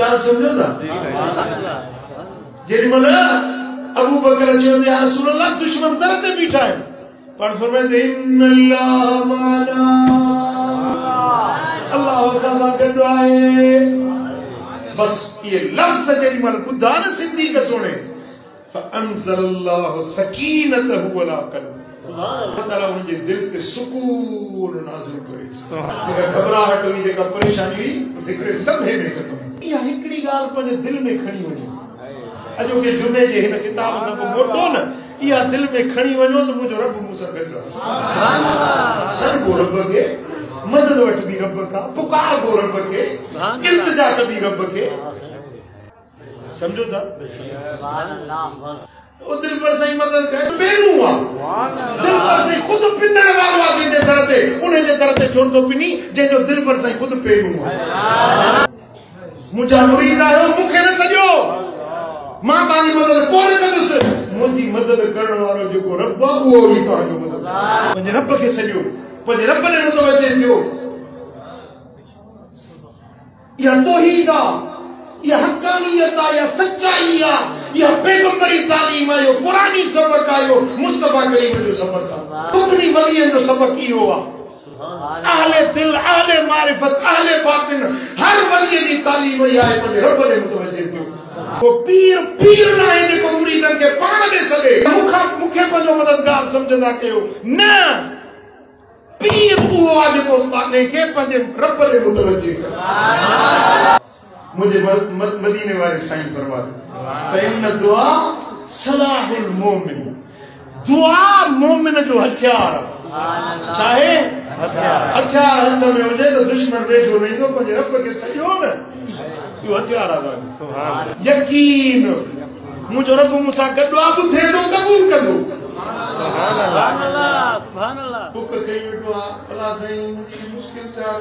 ॻाल्हि सम्झो था जेॾीमहिल अबू बकर चयो या रसूल अल्लाह दुश्मन दर ते बीठा आहिनि पर फरमाईंदे इन्नल्लाह माना अल्लाह असां सां गॾु आहे बस ये लफ्ज़ जेॾीमहिल ॿुधा न सिंधी खे सुणे फअंज़लल्लाहु सकीनतहु अला क़ल्बि अल्लाह ताला उनजे दिल ते सुकून नाज़िल करे जेका घबराहट हुई जेका परेशानी हुई बस हिकिड़े लम्हे में ख़त्म इहा हिकिड़ी ॻाल्हि पंहिंजे दिल में खणी वञो अॼोके जुमे जे हिन किताब खां पोइ मोटो न इहा दिल में खणी वञो त मुंहिंजो रब मूंसां गॾु आहे सरगो रब खे मदद वठबी रब खां पुकारबो रब खे इल्तिजा कबी रब खे समझो था ओ दिल पर सही मदद करे तो बेरू आ दिल पर सही खुद पिनण वारो आ जे दर ते उन जे दर ते छोड़ दो पिनी जे जो दिल पर सही खुद पेरू आ मुजा मुरीद आयो मुखे न सजो मां ताजी मदद कोन कंदुस मुजी मदद करण वारो जेको रब आ वो ही ताजो मदद पंहिंजे रब खे सजो पंहिंजे रब ने मुतवज्जह थियो या तौहीद आ या हक़ानियत आ या सच्चाई आ या पैगंबरी तालीम आ यो कुरानी सबक आ यो मुस्तफा करीम जो सबक आ सभिनी वलियन जो सबक इहो आ अहले दिल अहले मारिफत अहले बातिन हर वली जी तालीम ई आहे पंहिंजे रब ने मुतवज्जह थियो वो पीर ना है जेको मुरीदन के पाण दे सके मुखे पंहिंजो मददगार समझंदा कयो न पीर उहो आ जेको पाणे खे पंहिंजे रब ने मुतवज्जह करे मुझे मदीने वाले साईं फरमाते फइन्न दुआ सलाहुल मोमिन दुआ मोमिन जो हथियार चाहे हथियार हथ में हुजे तो दुश्मन वेझो नहीं तो पंहिंजे रब खे सॼो न इहो हथियार आहे यकीन मुंहिंजो रब मूंसां गॾु आहे ॿुधे थो क़बूल कंदो सुभान अल्लाह सुभान अल्लाह बुक कई वेठो आहे अल्लाह साईं मुश्किल चार